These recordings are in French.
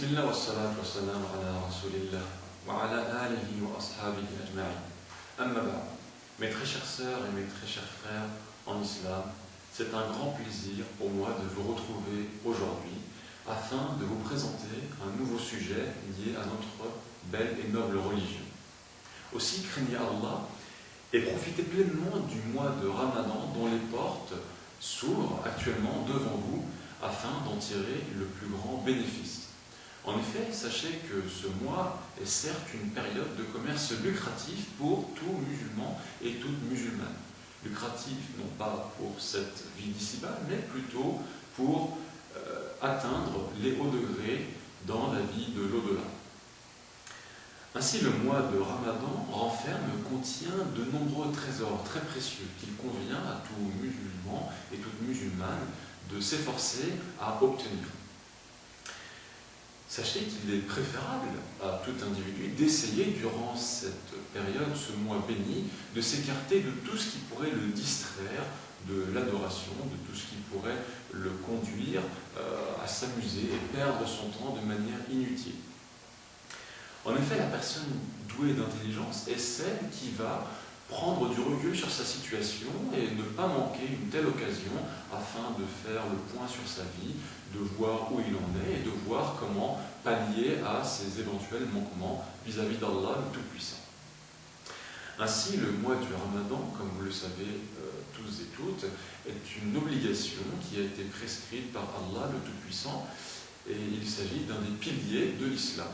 Bismillah wa salatu wa salam ala rasulillah wa ala alihi wa ashabihi ajma'in. Amma ba'd. Mes très chères sœurs et mes très chers frères en islam, c'est un grand plaisir pour moi de vous retrouver aujourd'hui afin de vous présenter un nouveau sujet lié à notre belle et noble religion. Aussi, craignez Allah et profitez pleinement du mois de Ramadan dont les portes s'ouvrent actuellement devant vous afin d'en tirer le plus grand bénéfice. En effet, sachez que ce mois est certes une période de commerce lucratif pour tout musulman et toute musulmane. Lucratif non pas pour cette vie d'ici-bas, mais plutôt pour atteindre les hauts degrés dans la vie de l'au-delà. Ainsi, le mois de Ramadan contient de nombreux trésors très précieux qu'il convient à tout musulman et toute musulmane de s'efforcer à obtenir. Sachez qu'il est préférable à tout individu d'essayer durant cette période, ce mois béni, de s'écarter de tout ce qui pourrait le distraire de l'adoration, de tout ce qui pourrait le conduire à s'amuser et perdre son temps de manière inutile. En effet, la personne douée d'intelligence est celle qui va prendre du recul sur sa situation et ne pas manquer une telle occasion afin de faire le point sur sa vie, de voir où il en est et de voir comment pallier à ses éventuels manquements vis-à-vis d'Allah le Tout-Puissant. Ainsi, le mois du Ramadan, comme vous le savez tous et toutes, est une obligation qui a été prescrite par Allah le Tout-Puissant et il s'agit d'un des piliers de l'islam.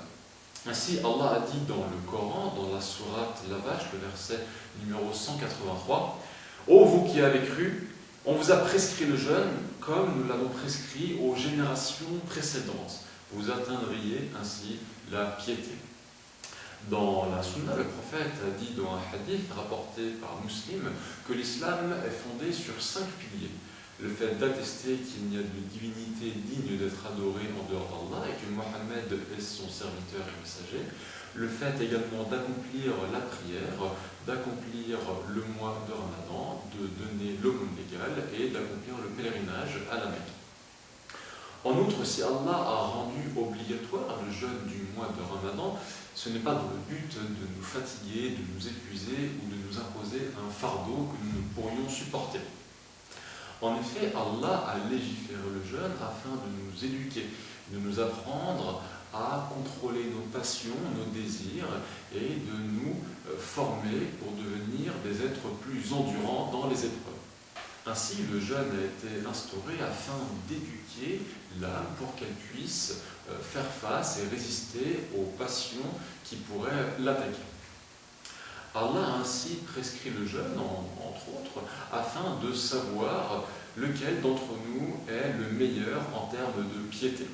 Ainsi, Allah a dit dans le Coran, dans la sourate La Vache, le verset numéro 183, « Ô vous qui avez cru, on vous a prescrit le jeûne comme nous l'avons prescrit aux générations précédentes. Vous atteindriez ainsi la piété. » Dans la Sunna, le prophète a dit dans un hadith rapporté par Muslim que l'islam est fondé sur 5 piliers. Le fait d'attester qu'il n'y a de divinité digne d'être adorée en dehors d'Allah et que Mohammed est son serviteur et messager. Le fait également d'accomplir la prière, d'accomplir le mois de Ramadan, de donner l'aumône légale et d'accomplir le pèlerinage à la Mecque. En outre, si Allah a rendu obligatoire le jeûne du mois de Ramadan, ce n'est pas dans le but de nous fatiguer, de nous épuiser ou de nous imposer un fardeau que nous ne pourrions supporter. En effet, Allah a légiféré le jeûne afin de nous éduquer, de nous apprendre à contrôler nos passions, nos désirs et de nous former pour devenir des êtres plus endurants dans les épreuves. Ainsi, le jeûne a été instauré afin d'éduquer l'âme pour qu'elle puisse faire face et résister aux passions qui pourraient l'attaquer. Allah a ainsi prescrit le jeûne, entre autres, afin de savoir lequel d'entre nous est le meilleur en termes de piété.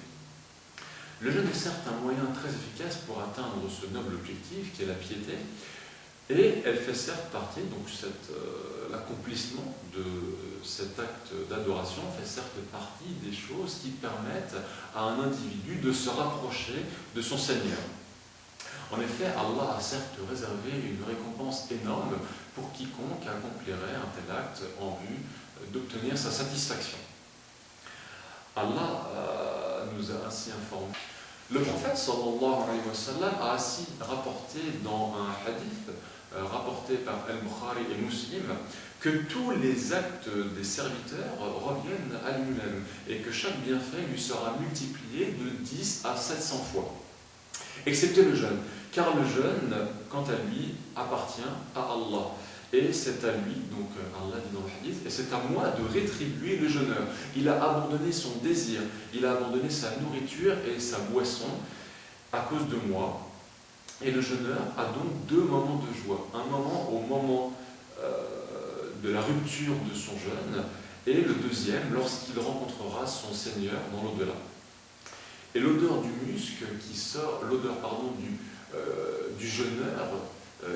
Le jeûne est certes un moyen très efficace pour atteindre ce noble objectif qui est la piété, et elle fait certes partie, donc l'accomplissement de cet acte d'adoration fait certes partie des choses qui permettent à un individu de se rapprocher de son Seigneur. En effet, Allah a certes réservé une récompense énorme pour quiconque accomplirait un tel acte en vue d'obtenir sa satisfaction. Allah nous a ainsi informé. Le prophète sallallahu alayhi wa sallam a ainsi rapporté dans un hadith rapporté par Al-Bukhari et Muslim que tous les actes des serviteurs reviennent à lui-même et que chaque bienfait lui sera multiplié de 10 à 700 fois. Excepté le jeûne, car le jeûne, quant à lui, appartient à Allah. Et c'est à lui, donc Allah dit dans le hadith, et c'est à moi de rétribuer le jeûneur. Il a abandonné son désir, il a abandonné sa nourriture et sa boisson à cause de moi. Et le jeûneur a donc 2 moments de joie. Un moment au moment de la rupture de son jeûne, et le deuxième lorsqu'il rencontrera son Seigneur dans l'au-delà. Et l'odeur du musc qui sort, du jeûneur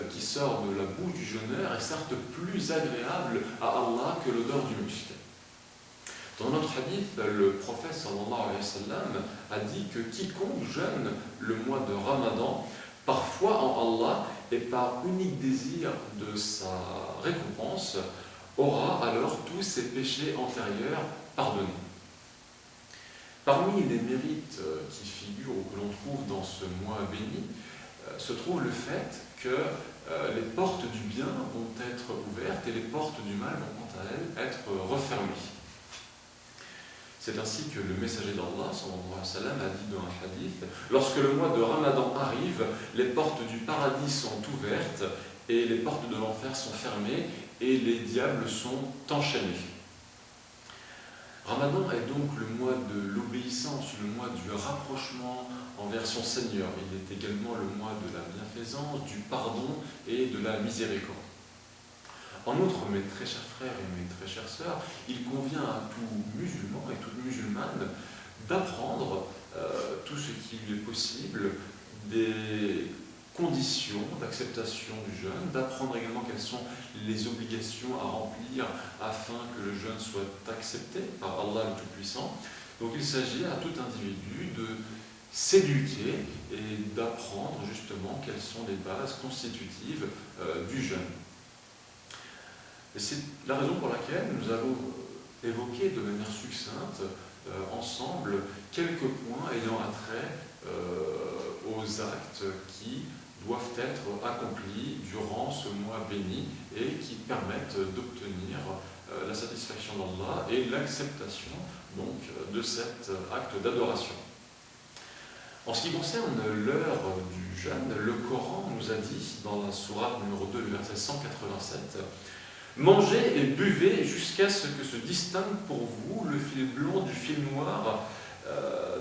qui sort de la bouche du jeûneur est certes plus agréable à Allah que l'odeur du musc. Dans notre hadith, le prophète sallallahu alayhi wa sallam a dit que quiconque jeûne le mois de Ramadan, par foi en Allah et par unique désir de sa récompense, aura alors tous ses péchés antérieurs pardonnés. Parmi les mérites qui figurent ou que l'on trouve dans ce mois béni, se trouve le fait que les portes du bien vont être ouvertes et les portes du mal vont quant à elles être refermées. C'est ainsi que le messager d'Allah, sallallahu alayhi wa sallam, a dit dans un hadith: lorsque le mois de Ramadan arrive, les portes du paradis sont ouvertes et les portes de l'enfer sont fermées et les diables sont enchaînés. Ramadan est donc le mois de l'obéissance, le mois du rapprochement envers son Seigneur. Il est également le mois de la bienfaisance, du pardon et de la miséricorde. En outre, mes très chers frères et mes très chères sœurs, il convient à tout musulman et toute musulmane d'apprendre tout ce qui lui est possible des conditions d'acceptation du jeûne, d'apprendre également quelles sont les obligations à remplir afin que le jeûne soit accepté par Allah le Tout-Puissant. Donc il s'agit à tout individu de s'éduquer et d'apprendre justement quelles sont les bases constitutives du jeûne. Et c'est la raison pour laquelle nous allons évoquer de manière succincte ensemble quelques points ayant attrait aux actes qui doivent être accomplis durant ce mois béni et qui permettent d'obtenir la satisfaction d'Allah et l'acceptation donc de cet acte d'adoration. En ce qui concerne l'heure du jeûne, le Coran nous a dit dans la sourate numéro 2, le verset 187: mangez et buvez jusqu'à ce que se distingue pour vous le fil blanc du fil noir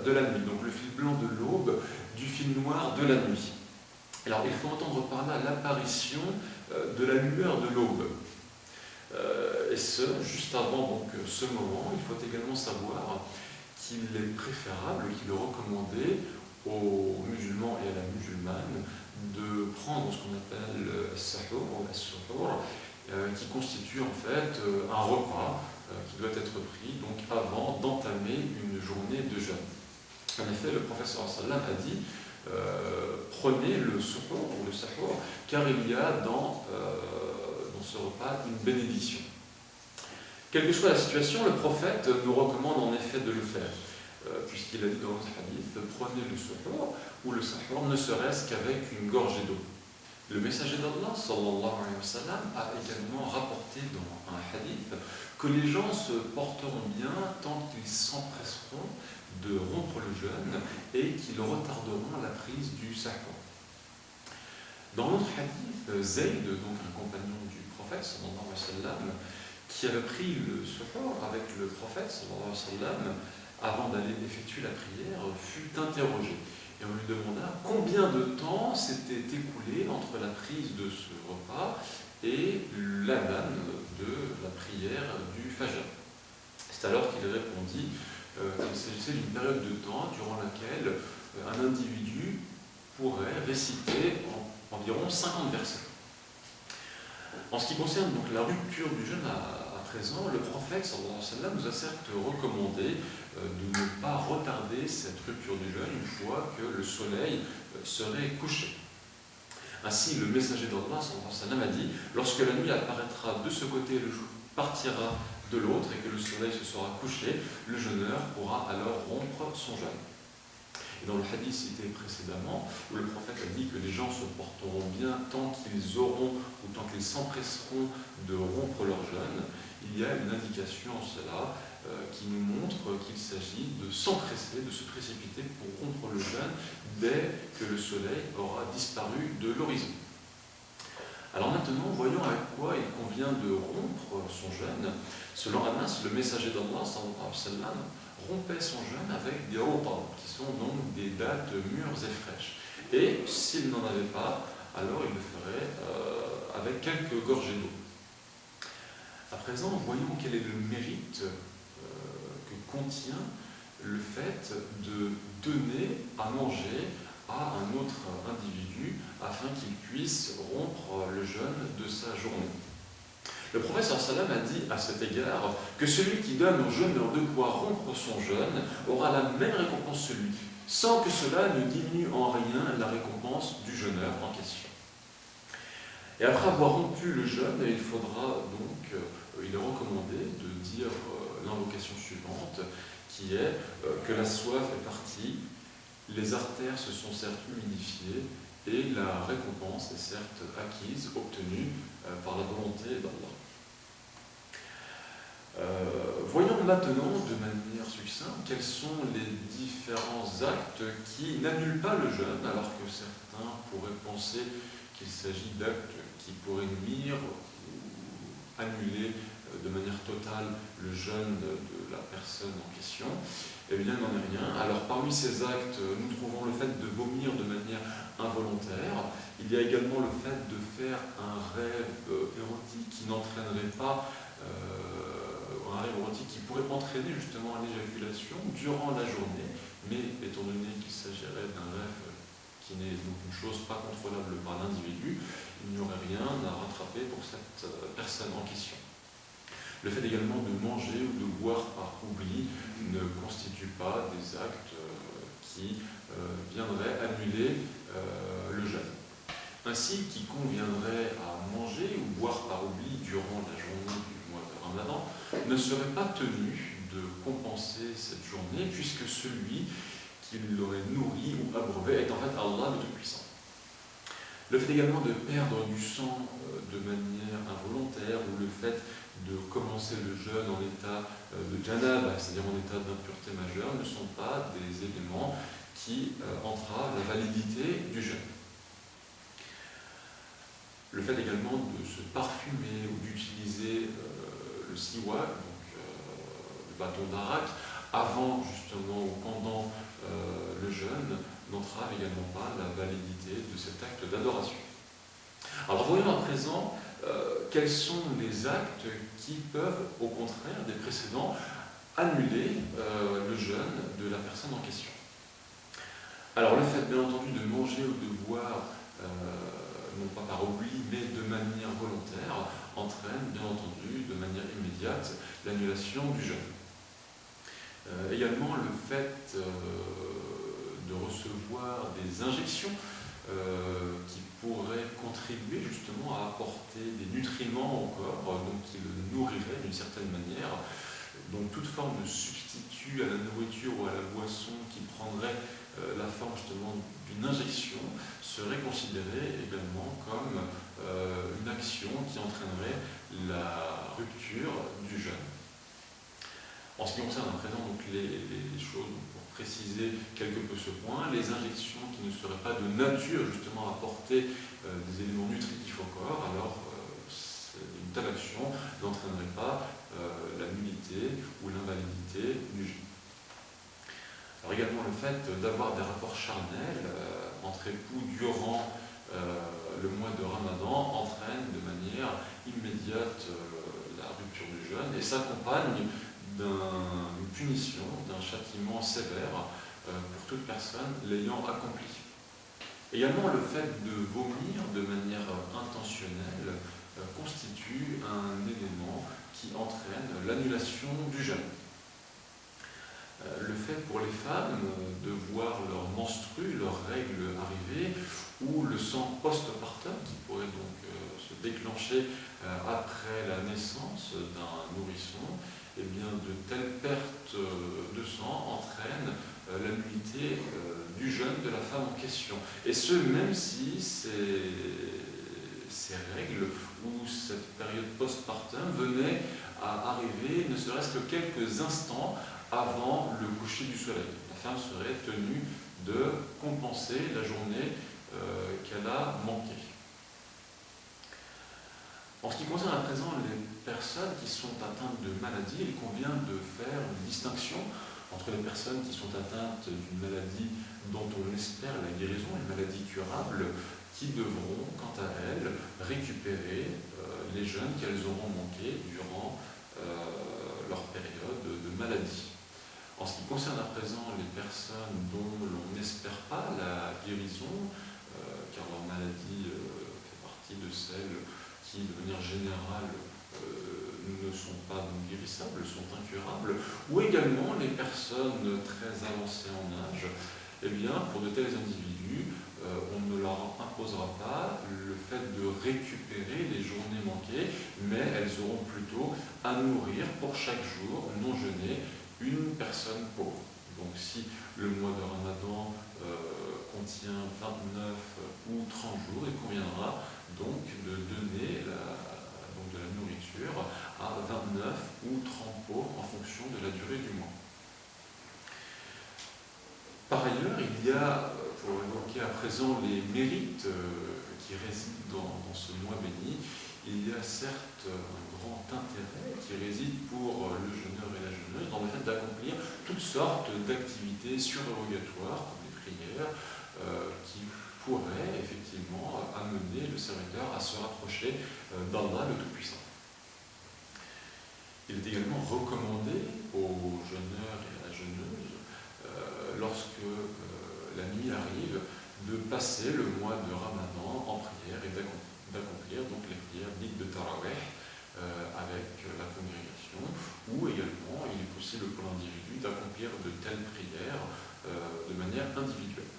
de la nuit. Donc le fil blanc de l'aube du fil noir de la nuit. Alors il faut entendre par là l'apparition de la lueur de l'aube. Et ce, juste avant donc, ce moment, il faut également savoir qu'il est préférable, qu'il est recommandé aux musulmans et à la musulmane de prendre ce qu'on appelle le sahur ou la suhour, qui constitue en fait un repas qui doit être pris donc avant d'entamer une journée de jeûne. En effet, le prophète sallam a dit prenez le suhour ou le sahur, car il y a dans ce repas une bénédiction. Quelle que soit la situation, le prophète nous recommande en effet de le faire, puisqu'il a dit dans notre hadith: prenez le suhour ou le sahur, ne serait-ce qu'avec une gorgée d'eau. Le messager d'Allah, sallallahu alayhi wa sallam, a également rapporté dans un hadith que les gens se porteront bien tant qu'ils s'empresseront de rompre le jeûne et qu'ils retarderont la prise du sahur. Dans l'autre hadith, Zayd, donc un compagnon du prophète, sallallahu alayhi wa sallam, qui avait pris le suhour avec le prophète, sallallahu alayhi wa sallam, avant d'aller effectuer la prière, fut interrogé. Et on lui demanda combien de temps s'était écoulé entre la prise de ce repas et l'adhan de la prière du Fajr. C'est alors qu'il répondit qu'il s'agissait d'une période de temps durant laquelle un individu pourrait réciter environ 50 versets. En ce qui concerne donc la rupture du jeûne à présent, le prophète sallallahu alayhi wa sallam nous a certes recommandé de ne pas retarder cette rupture du jeûne une fois que le soleil serait couché. Ainsi, le messager d'Allah sallallahu alayhi wa sallam a dit: lorsque la nuit apparaîtra de ce côté, le jour partira de l'autre et que le soleil se sera couché, le jeûneur pourra alors rompre son jeûne. Et dans le hadith cité précédemment, où le prophète a dit que les gens se porteront bien tant qu'ils auront ou tant qu'ils s'empresseront de rompre leur jeûne, il y a une indication en cela qui nous montre qu'il s'agit de s'empresser, de se précipiter pour rompre le jeûne dès que le soleil aura disparu de l'horizon. Alors maintenant, voyons avec quoi il convient de rompre son jeûne. Selon Anas, le messager d'Allah, sallallahu alayhi wa sallam, rompait son jeûne avec des rutab, qui sont donc des dattes mûres et fraîches. Et s'il n'en avait pas, alors il le ferait avec quelques gorgées d'eau. À présent, voyons quel est le mérite que contient le fait de donner à manger à un autre individu afin qu'il puisse rompre le jeûne de sa journée. Le prophète sallam a dit à cet égard que celui qui donne au jeûneur de quoi rompre son jeûne aura la même récompense que lui, sans que cela ne diminue en rien la récompense du jeûneur en question. Et après avoir rompu le jeûne, il faudra donc, il est recommandé de dire l'invocation suivante: qui est que la soif est partie, les artères se sont certes humidifiées, et la récompense est certes acquise, obtenue par la volonté d'Allah. Voyons maintenant de manière succincte quels sont les différents actes qui n'annulent pas le jeûne, alors que certains pourraient penser qu'il s'agit d'actes qui pourraient nuire ou annuler de manière totale le jeûne de la personne en question. Eh bien, il n'en est rien. Alors, parmi ces actes, nous trouvons le fait de vomir de manière involontaire. Il y a également le fait de faire un rêve érotique qui n'entraînerait pas un rêve érotique qui pourrait entraîner justement l'éjaculation durant la journée, mais étant donné qu'il s'agirait d'un rêve qui n'est donc une chose pas contrôlable par l'individu, il n'y aurait rien à rattraper pour cette personne en question. Le fait également de manger ou de boire par oubli ne constitue pas des actes qui viendraient annuler le jeûne. Ainsi, qui conviendrait à manger ou boire par oubli durant la journée du mois de Ramadan ne serait pas tenu de compenser cette journée, puisque celui qui l'aurait nourri ou abreuvé est en fait Allah le Tout-Puissant. Le fait également de perdre du sang de manière involontaire, ou le fait de commencer le jeûne en état de janab, c'est-à-dire en état d'impureté majeure, ne sont pas des éléments qui entravent la validité du jeûne. Le fait également de se parfumer ou d'utiliser le siwak, donc le bâton d'arak, avant justement ou pendant le jeûne, n'entrave également pas la validité de cet acte d'adoration. Alors voyons à présent quels sont les actes qui peuvent, au contraire des précédents, annuler le jeûne de la personne en question. Alors le fait bien entendu de manger ou de boire, non pas par oubli, mais de manière volontaire, entraîne bien entendu de manière immédiate l'annulation du jeûne. Également le fait de recevoir des injections qui pourraient contribuer justement à apporter des nutriments au corps, donc qui le nourriraient d'une certaine manière. Donc toute forme de substitut à la nourriture ou à la boisson qui prendrait la forme justement d'une injection serait considérée également comme une action qui entraînerait la rupture du jeûne. En ce qui concerne à présent donc, les choses, pour préciser quelque peu ce point, les injections qui ne seraient pas de nature justement à apporter des éléments nutritifs au corps, alors une telle action n'entraînerait pas la nullité ou l'invalidité du jeûne. Alors également le fait d'avoir des rapports charnels entre époux durant le mois de Ramadan entraîne de manière immédiate la rupture du jeûne et s'accompagne d'une punition, d'un châtiment sévère pour toute personne l'ayant accompli. Également, le fait de vomir de manière intentionnelle constitue un élément qui entraîne l'annulation du jeûne. Le fait pour les femmes de voir leur menstru, leurs règles arriver, ou le sang post-partum qui pourrait donc se déclencher après la naissance d'un nourrisson, eh bien, de telles pertes de sang entraînent la nullité du jeûne de la femme en question. Et ce, même si ces règles ou cette période post-partum venait à arriver ne serait-ce que quelques instants avant le coucher du soleil. La femme serait tenue de compenser la journée qu'elle a manquée. En ce qui concerne à présent les personnes qui sont atteintes de maladies, il convient de faire une distinction entre les personnes qui sont atteintes d'une maladie dont on espère la guérison, une maladie curable, qui devront, quant à elles, récupérer les jeûnes qu'elles auront manqués durant leur période de maladie. En ce qui concerne à présent les personnes dont l'on n'espère pas la guérison, car leur maladie fait partie de celles qui, de manière générale, ne sont pas guérissables, sont incurables, ou également les personnes très avancées en âge, eh bien, pour de tels individus, on ne leur imposera pas le fait de récupérer les journées manquées, mais elles auront plutôt à nourrir pour chaque jour non jeûné une personne pauvre. Donc si le mois de Ramadan contient 29 ou 30 jours, il conviendra donc de donner donc de la nourriture à 29 ou 30 pauvres en fonction de la durée du mois. Par ailleurs, il y a, pour évoquer à présent les mérites qui résident dans ce mois béni, il y a certes un grand intérêt qui réside pour le jeûneur et la jeûneuse dans le fait d'accomplir toutes sortes d'activités surérogatoires, comme les prières, qui pourraient effectivement amener le serviteur à se rapprocher d'Allah le Tout-Puissant. Il est également recommandé aux jeûneurs et à la jeûneuse, lorsque la nuit arrive, de passer le mois de Ramadan en prière et d'accomplir donc les prières dites de Taraweh avec la congrégation, ou également il est possible pour l'individu d'accomplir de telles prières de manière individuelle.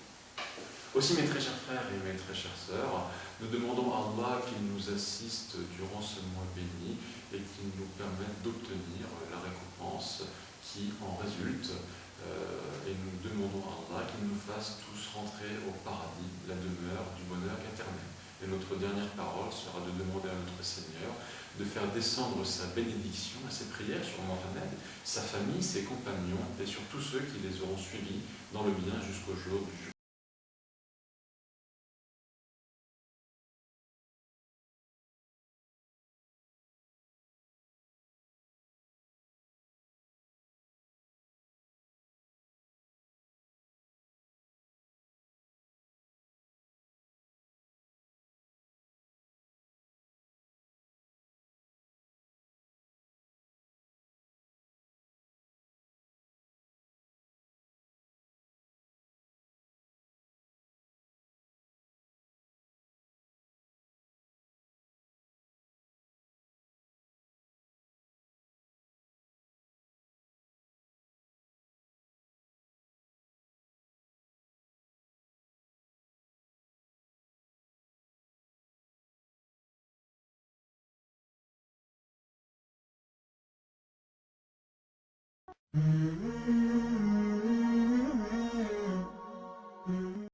Aussi, mes très chers frères et mes très chères sœurs, nous demandons à Allah qu'il nous assiste durant ce mois béni et qu'il nous permette d'obtenir la récompense qui en résulte. Et nous demandons à Allah qu'il nous fasse tous rentrer au paradis, la demeure du bonheur éternel. Et notre dernière parole sera de demander à notre Seigneur de faire descendre sa bénédiction et ses prières sur Mohammed, sa famille, ses compagnons et sur tous ceux qui les auront suivis dans le bien jusqu'au jour du jugement.